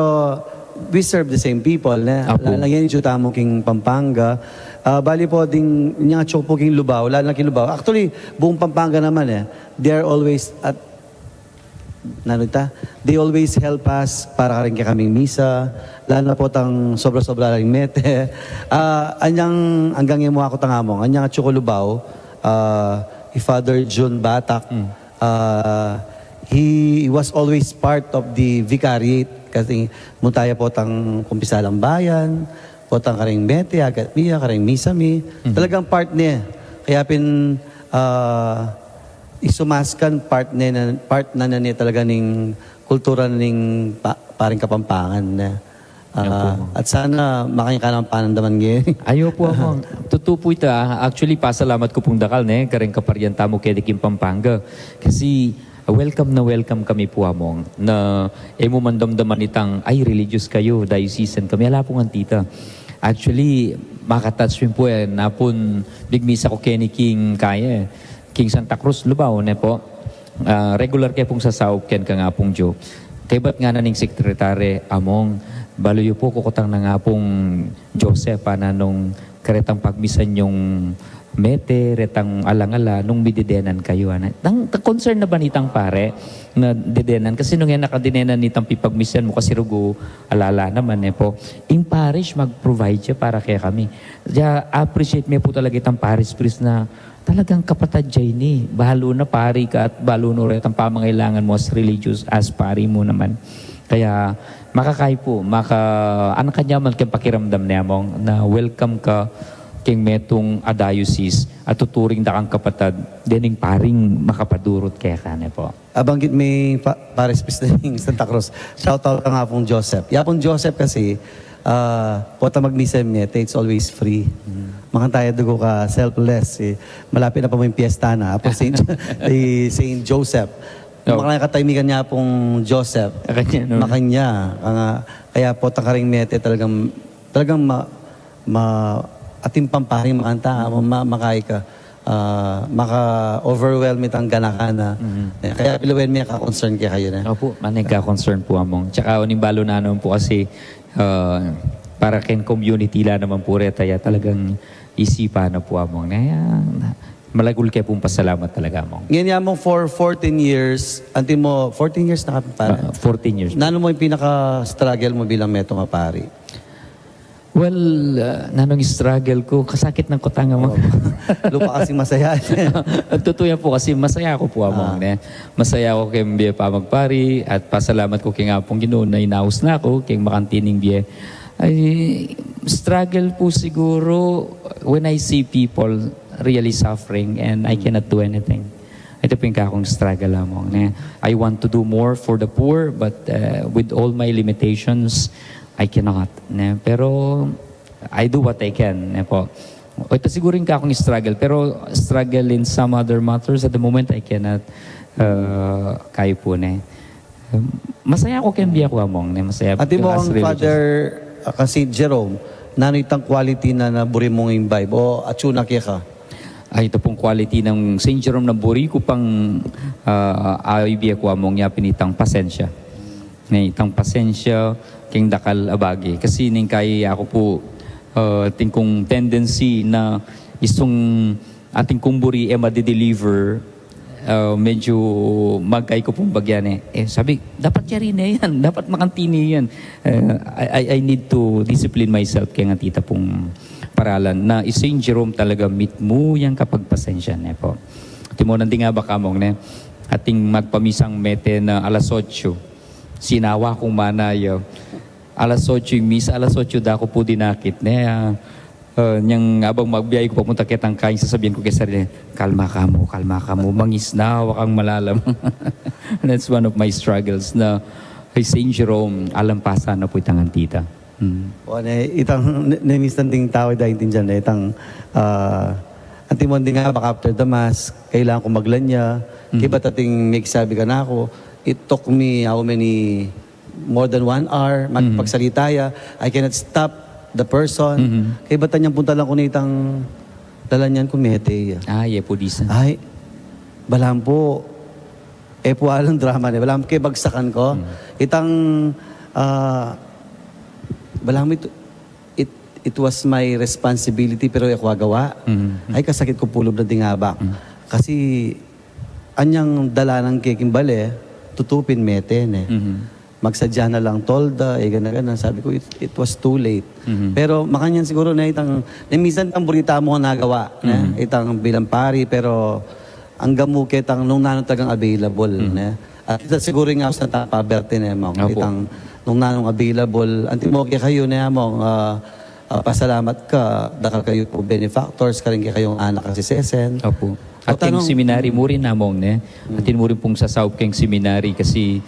we serve the same people na. Apo. Lalagyan yung mo king Pampanga. Bali po ding nga chok po king Lubao, lalo na king Lubao. Actually, buong Pampanga naman they're always at they always help us para rin kay kaming misa. Lalo na po tang sobra-sobra rin mete. Anyang hanggang yung mga ko tangamong, anyang at chok Lubao, Father John Batak, he was always part of the vicariate kasi mutaya po tang kumpisalang bayan, po tang karing mete, agat miya, karing misami. Talagang part niya. Kaya isumaskan part na niya talaga ning kultura ning paring Kapampangan na. At sana makanya ka ng panandaman ngayon. Ayaw po among. Totoo po ito. Actually, pasalamat ko pong dakal karing kaparyanta mo kay Dikim Pampanga. Kasi welcome na welcome kami po among na mo mandamdaman itang ay religious kayo, diocesan kami. Ala po nga tita. Actually, makatouch rin po napon bigmisa ko kay ni King Kaya. King Santa Cruz, Lubao na po. Regular kaya pong sasawag ken ka nga pong Diyo. Kaya ba't nga naning sekretary among baluyo po kukutang na nga pong Joseph na nung karetang pagmisan yung mete, retang alangala, nung bididenan kayo. Concern na ba nitang pare na didenan? Kasi nung yan nakadinenan nitang pipagmisan mo kasi rugo alala naman po. In parish, mag-provide siya para kaya kami. Kaya appreciate mo po talaga itang parish priest na talagang kapatid dyan ni. Bahalo na pari ka at bahalo na rin ang pamangailangan mo as religious as pari mo naman. Kaya makakay po, ano kanya man kang pakiramdam niya mong na welcome ka king metong diocese at tuturing da kang kapatid dining paring makapadurot kaya ka na po. Abanggit may Paris Pisting Santa Cruz. Shout out ka nga pong Joseph. Yapong Joseph kasi, pota magmisa niya, it's always free. Makantaya dugo ka, selfless. Malapit na pa mo yung piyesta na. Apo Saint Joseph. Makanya kataymigan niya pong Joseph. Makanya. Kaya po takaring mete talagang ating pamparing makanta, makay ka, maka-overwhelm itang ganakana. Kaya piluwen may ka-concern kaya kayo na. Opo, manigka-concern po among. Tsaka unimbalo na naman po kasi para ken community la naman po reta ya talagang isipan na po among. Malagul kayo pong pasalamat talaga among. Ngayon mo for 14 years, anti mo, 14 years na ka para. 14 years. Nano mo yung pinaka-struggle mo bilang meto nga pari? Well, nanong struggle ko, kasakit ng kutanga mo. Lupa kasing masaya. Totoo yan po kasi masaya ako po among. Masaya ako kay Mbiye pa magpari at pasalamat ko kay nga pong Ginoo na inaus na ako kay makantining Mbiye. Ay, struggle po siguro when I see people really suffering and I cannot do anything. Ito po yung kakong struggle among. I want to do more for the poor but with all my limitations, I cannot. Pero I do what I can. Po. Ito siguro yung kakong struggle. Pero struggle in some other matters at the moment I cannot kaya po. Masaya ako kay Mbiya ko among. Masaya At mo ang Father kasi Jerome, nano itang quality na naburi mong imbibe o atsuna kaya ka? Ay, ito pong quality ng St. Jerome na buri ko pang aibiya ko among niya pinitang pasensya. Itang pasensya king dakal abagi. Kasi ning kaya ako po tingkong tendency na isong ating kumburi madi-deliver medyo magkay ko pong bagyan sabi, dapat yari na yan, dapat makantini yan. I need to discipline myself kaya nga tita pong paralan na St. Jerome talaga meet mo yan kapag pasensya po. Timonan din nga ba kamong ating magpamisang mete na alas 8. Sinawa kong manayo. Alas 8 yung misa, alas 8 dako po dinakit. Niyang abang magbiyay ko papunta kitang kain, sasabihin ko kay sarili, kalma ka mo, mangis na, wakang malalam. That's one of my struggles na kay St. Jerome, alampasan na po itang antita. O itang nemisan ding tao dahil din dyan itang antimon din nga baka after the mass kailangan ko maglanya kiba tating may sabi ka na ako it took me how many more than 1 hour magpagsalitaya I cannot stop the person kay bata niyang punta lang ko na itang dalanyan kumete Po disa. ay balam po po alang drama ne balam kay bagsakan ko itang balang it was my responsibility pero ako gawa. Ay kasakit ko pulob na dingabak. Kasi anyang dala ng kekimbale, tutupin mete magsadya na lang tolda, gana-gana. Sabi ko, it was too late. Pero makanyan siguro na itang, minsan ang burita mo nagawa, itang bilang pari, pero ang gamu kitang nung nanong available. At ito siguro nga sa tapaberte na mo, itang nung nanong available, antimoke kayo na mong pasalamat ka, daka kayo po benefactors, karing kayong anak kasi sesen. Opo. At yung seminary mo rin namong, atin mo rin pong sasaw kayong seminary kasi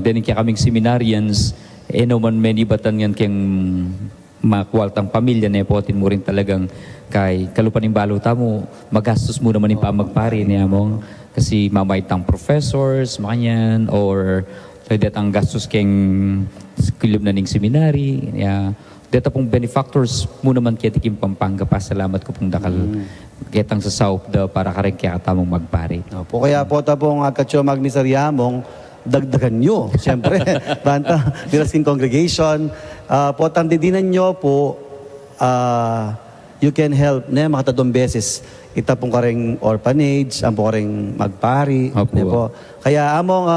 din kaya kaming seminarians, naman many batan yan kayong makwaltang pamilya po, atin mo rin talagang kay kalupan ng balota mo, magastos mo naman yung pamagpari niya mong kasi mamaitang professors, makanyan, or that ang gastos keng kilib na ning seminary. Deta pong benefactors mo naman kaya tikim Pampanga pa. Salamat ko pong dakal ketang sa South para ka rin kaya katamong magpari. Po kaya po ta pong katyo magnisaryamong dagdagan nyo. Siyempre, banta, Mirasking Congregation. Po tandidinan nyo po, you can help na makatadong beses. Ita pong karing orphanage, ang po karing magpari. Po. Kaya among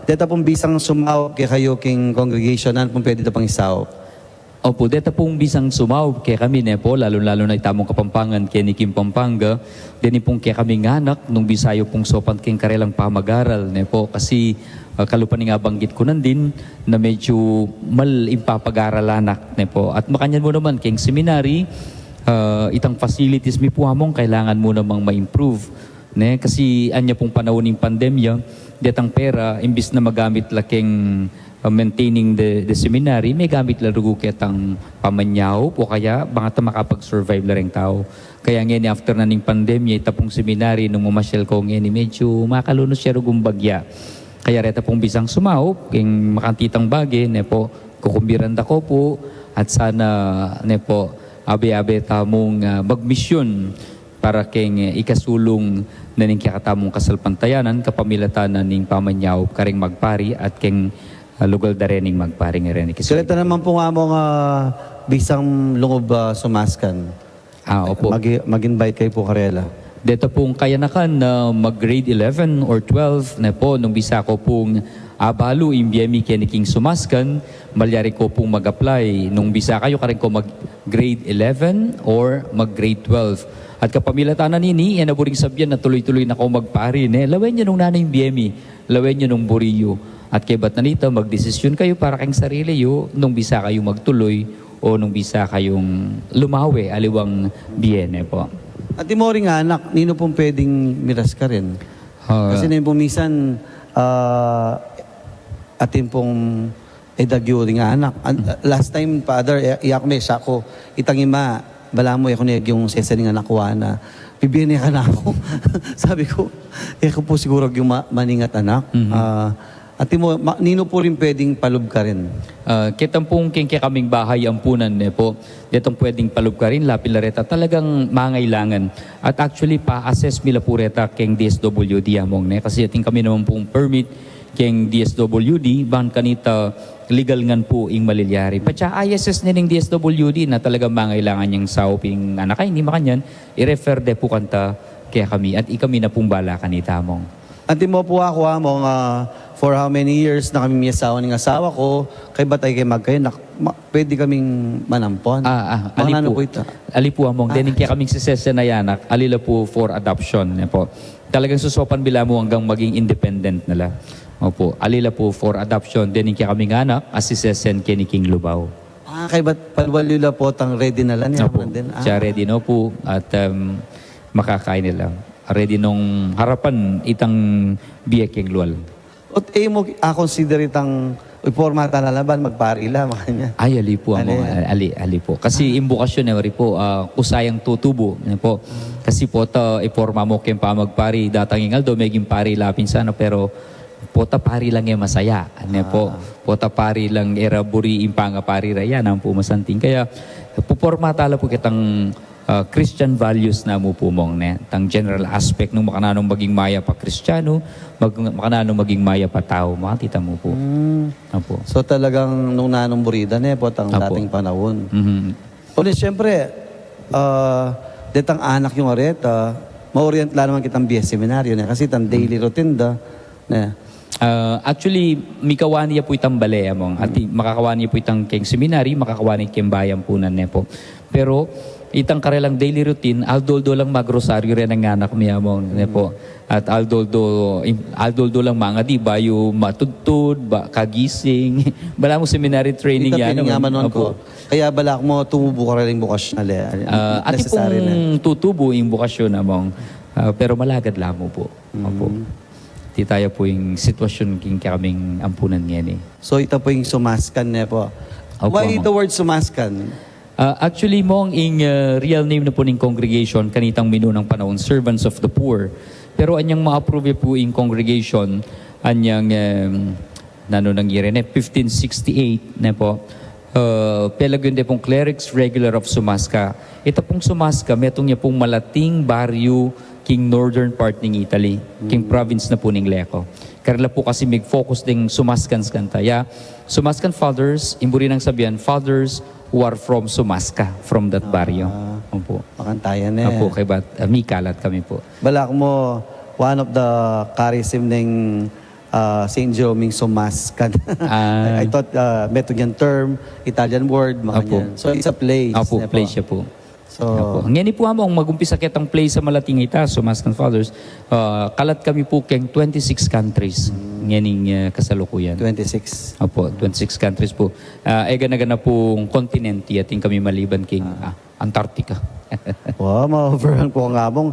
deta pong bisang sumaw kay kayo king congregation, ano pong pwede ito pang isaw? Opo, deta pong bisang sumaw kay kami po, lalo-lalo na itamong Kapampangan kay ni Kim Pampanga, din pong kay kami nganak nung Bisayo pong sopan king karelang pamag-aral po, kasi kalupan nga banggit ko nandin na medyo impapag-aral anak po. At makanyan mo naman king seminary, itang facilities mi po among kailangan mo namang ma-improve. Kasi anya pong panahon ng pandemya, detang pera, imbis na magamit laking maintaining the seminary, may gamit larugo kitang pamanyaw o kaya baka makapag-survive la rin tao. Kaya ngayon after na ning pandemya, itapong seminary nung mamasyal ko ngayon, medyo makalunos siya rugong bagya. Kaya reta pong bisang sumaw, king makantitang bagay, po, kukumbiranda ko po, at sana, po, abe-abe tamong magmisyon para keng ikasulong na ning kakatamong kasalpantayanan kapamilatanan ning pamanyaw karing magpari at keng lugal darening magpari nga rin. So ito naman po nga mong bisang lungob sumaskan. Opo. Mag-invite kayo po Karela. Dito pong kayanakan na mag-grade 11 or 12 na po nung bisa ko pong abalo imbyemi keniking sumaskan, malyari ko pong mag-apply nung bisa kayo karing ko mag-grade 11 or mag-grade 12. At kapamilatanan nini, naburing sabyan na tuloy-tuloy na ko magpari. Lawen nyo nung nanay imbyemi, lawen nyo nung buriyo. At kay ba't na nito, magdesisyon kayo para kayong sarili yo nung bisa kayo magtuloy o nung bisa kayong lumawi, aliwang biyene po. At mo rin nga anak, nino pong pwedeng miras ka rin. Kasi na yung pumisan, atin pong edagyo rin nga anak. Last time, father, iyak me, siya ko, itang ima, bala mo, ako niya yung sesaling anak ko na, bibigyan niya ka na ako. Sabi ko, ko po siguro yung maningat anak. At mo, nino po rin pwedeng palub ka rin. Kitang pong kaya kaming bahay ampunan po, ditong pwedeng palub ka rin, lapilareta, talagang mangailangan. At actually, pa-assess mila po reta keng DSWD among kasi ating kami naman pong permit keng DSWD, ban kanita legal ngan po ing malilyari. Patsa ISS nining DSWD na talagang mangailangan niyang sauping anak ay hindi makanyan, i-refer de po kanta kaya kami at ikami na pong bala kanita among. Anti mo po ako among for how many years na kami miyasawa ng asawa ko, kay batay kay magkayo, pwede kaming manampon. Ali Mga po. ito. Ali po among. Dening kaya kaming sisesya na yanak, alila po for adoption. Po. Talagang susopan bila mo hanggang maging independent nila. Opo. Alila po for adoption. Dening kaya kaming anak, asisesen kiniking lubaw. Kay ba't palwalila po tang ready na lang. Opo. Siya ready no po at makakain nila. Ready nung harapan itang biyek yung luwal. At mo consider itang formata na laban, magparila, makanya. Ay, ali po Ali, amo. Ali po. Kasi imbukasyon na po, kusayang tutubo. Po. Kasi po, iporma mo kayong pamagpari. Datang ingal do, may pari lapin sana, pero pota pari lang yung masaya. Po. Pota pari lang era buri impanga pari raya ang pumasanting. Kaya, puporma tala po kitang Christian values na mo po mong tang general aspect nung makananong maging maya pa Kristiyano, makananong maging maya pa tao, makatita mo po. Apo. So talagang nung nanong burida po tang dating panahon. Ulit, siyempre, detang anak yung areta, maorient lang naman kitang BS seminaryo kasi tang daily routine da. Actually, mikawani po itang balea mong. At makakawani po itang keng seminary, makakawani keng bayan po na po. Pero, itang karelang daily routine, aldoldo lang magrosaryo rin ang anak niya mo. Po. At aldoldo lang mga di ba yung matudtud, kagising. Bala mo seminary training yan. Ito ko. Kaya balak mo tumubo ka rin bukas na at pong tutubo yung bukasyon namong. Pero malagad lang mo po. Opo. Di tayo po yung sitwasyon king kaming ampunan ngayon. So ito po yung sumaskan po. Opo, Why the word sumaskan? Actually, mong ing real name na po ng congregation, kanitang minunang panahon, Servants of the Poor. Pero anyang ma-approve po yung congregation, anyang, nang year 1568 na po, pelagun de pong clerics regular of Sumasca. Ito pong Sumasca, metong niya pong malating baryo king northern part ng Italy, king province na po ng Lecco. Karela po kasi mag-focus ding Sumascans kantaya. Sumascan fathers, imburi nang sabihan, fathers who are from Sumasca, from that baryo. Opo. Makantayan Opo, kay bat, may kalat kami po. Balak mo, one of the charism ng St. Jerome Sumascan. I thought meto yan term, Italian word, mga So it's a place. Opo, place siya po. So, ngayon po among mag-umpisa kitang play sa Malating Ita, Sumascan Fathers. Kalat kami po keng 26 countries. Ngayon kasalukuyan. 26. Opo, 26 countries po. Gana-gana pong kontinente ating kami maliban king Antarctica. Wow, ma-overrun po ang among.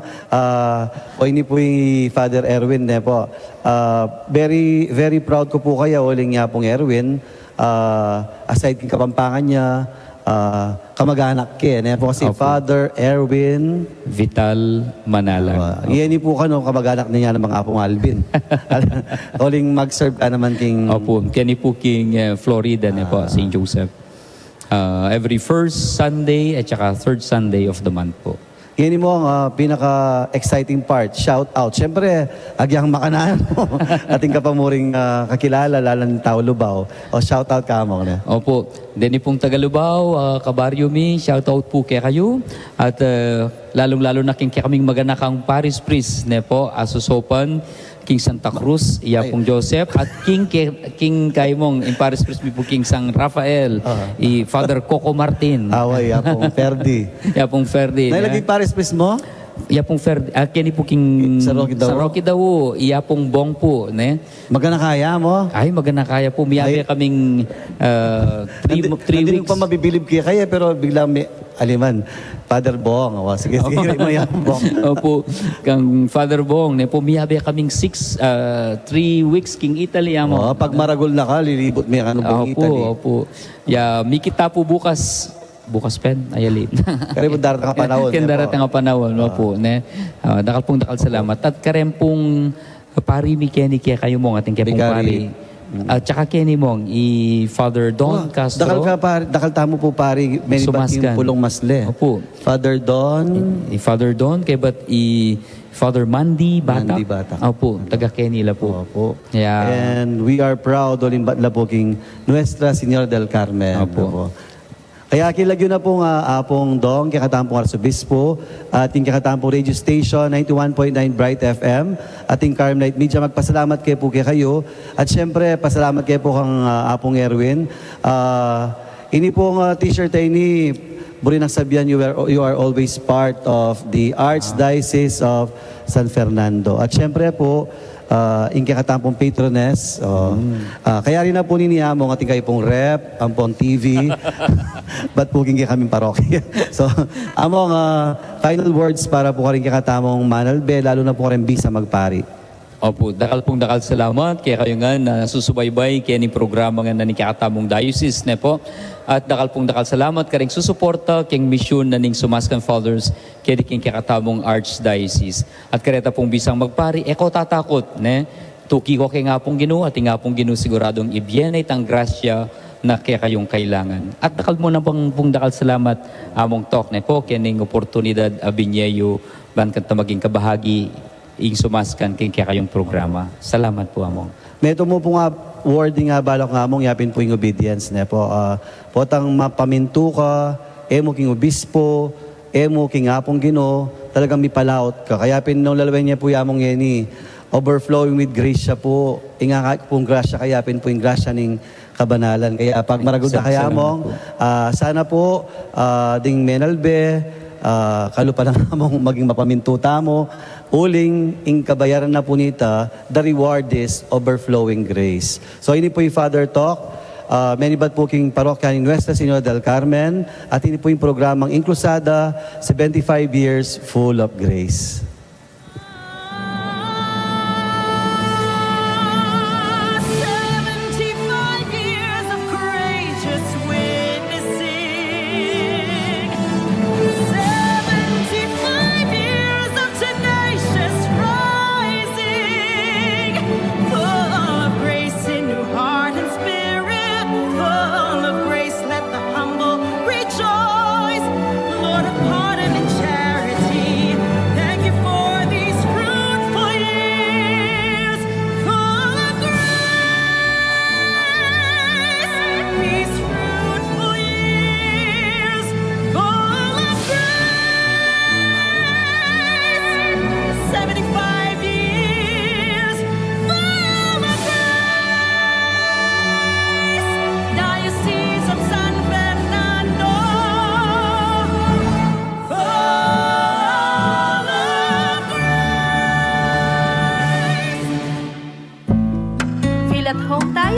O ini po yung Father Erwin po. Very, very proud ko po kaya uling niya pong Erwin. Aside king kapampangan niya, kamag-anak po kasi Father Erwin Vital Manalang. Iyan po kamag-anak niya ng mga apong Alvin. Uling mag-serve ka naman king... Opo, kani po king Florida po, St. Joseph. every first Sunday at saka third Sunday of the month po. Yan mo ang pinaka-exciting part, shout out. Siyempre, agyang makanaan mo. Ating kapamuring kakilala, lalang tao Lubao. O shout out ka mo na. Opo, Denny pong Tagalubao, Kabaryo mi, shout out po kay kayo. At lalong-lalo na king kaming maganakang Paris Priest, ne po, Asusopan, King Santa Cruz, iya pong Joseph, at King Kaimong, in Paris Priest, mi po King San Rafael, i Father Coco Martin. Away, yapong Ferdi. Iya pong Ferdi. Nailagay Paris Priest mo? Iya pong Ferdi, kini po King Sa Rocky Dawo? Sa Rocky Dawo, iya pong Bong po, ne? Magana kaya mo? Ay, maganda kaya po. Miyabi kaming 3 Hindi weeks. pa mabibilib kaya pero biglang may aliman. Father Bong. O, sige, sige. Mo yan, Bong. Opo, kang Father Bong, ne po miyabi kaming 3 weeks King Italy amo. O, pag maragol na ka, lilibot may ano Bong Opo, Italy. opo. Ya, mikita po bukas pen ayali. Kaya mo darating ka panahon. Ken darating nga panahon, opo, ne. Dakal pong dakal salamat. At karem pong pari mi Kenny kaya kayo mong ating kaya pong Bigari. pari. At saka Kenny mong i Father Don Castro. Dakal tamo po pari, may Sumaskan. yung pulong masle. Opo. Father Don. I Father Don, kay ba't i Father Mandy Bata? Mandy Bata. Opo, taga Kenila po. Opo. Yeah. And we are proud uling batla po king Nuestra Señora del Carmen. Opo. Kaya kilagyo na po nga apong Dong, kakatampong Arsobispo, ating kakatampong radio station, 91.9 Bright FM, ating Carmelite Media. Magpasalamat kayo po kayo. At syempre, pasalamat kayo po kang apong Erwin. Ini pong t-shirt ay ni Buri ng Sabihan, you are always part of the Archdiocese of San Fernando. At syempre po, ingke katampong patroness. Kaya rin na po niniyamo ang ating kayo pong rep, ang pong TV. Ba't po kingke kaming parokya? So, among final words para po karing kakatamong Manal Be, lalo na po karing bisa magpari. Opo, dakal pong dakal salamat kaya kayo nga na susubaybay kaya ni programa nga na ni kakatamong diocese ne po. At dakal pong dakal salamat karing susuporta kayong misyon na ning Sumaskan Fathers kaya di king kakatamong Archdiocese. At kareta pong bisang magpari, eko tatakot, ne? Tuki ko kay nga pong Ginoo at nga pong Ginoo siguradong ibyenay tang grasya na kaya kayong kailangan. At dakal mo na pong dakal salamat among talk ne po kaya ning oportunidad abinyeyo ban kanta maging kabahagi ing Sumaskan kaya kayong programa. Salamat po among. Meto mo po nga wording nga balok nga mong yapin po yung obedience ne po. Potang mapaminto ka, emo king obispo, emo king apong Ginoo, talagang mipalaot ka. Kaya nung lalawin niya po yamong yeni, overflowing with grace siya po. Inga pong grasya, kaya po yung grasya ning kabanalan. Kaya pag maragod na kaya mong, sana po ding menalbe, kalupa na mong maging mapamintuta mo, uling ing kabayaran na po nita, the reward is overflowing grace. So ini po yung Father Talk, many bad po king parokya ni Nuestra Señora del Carmen, at ini po yung programang Inclusada, 75 years full of grace.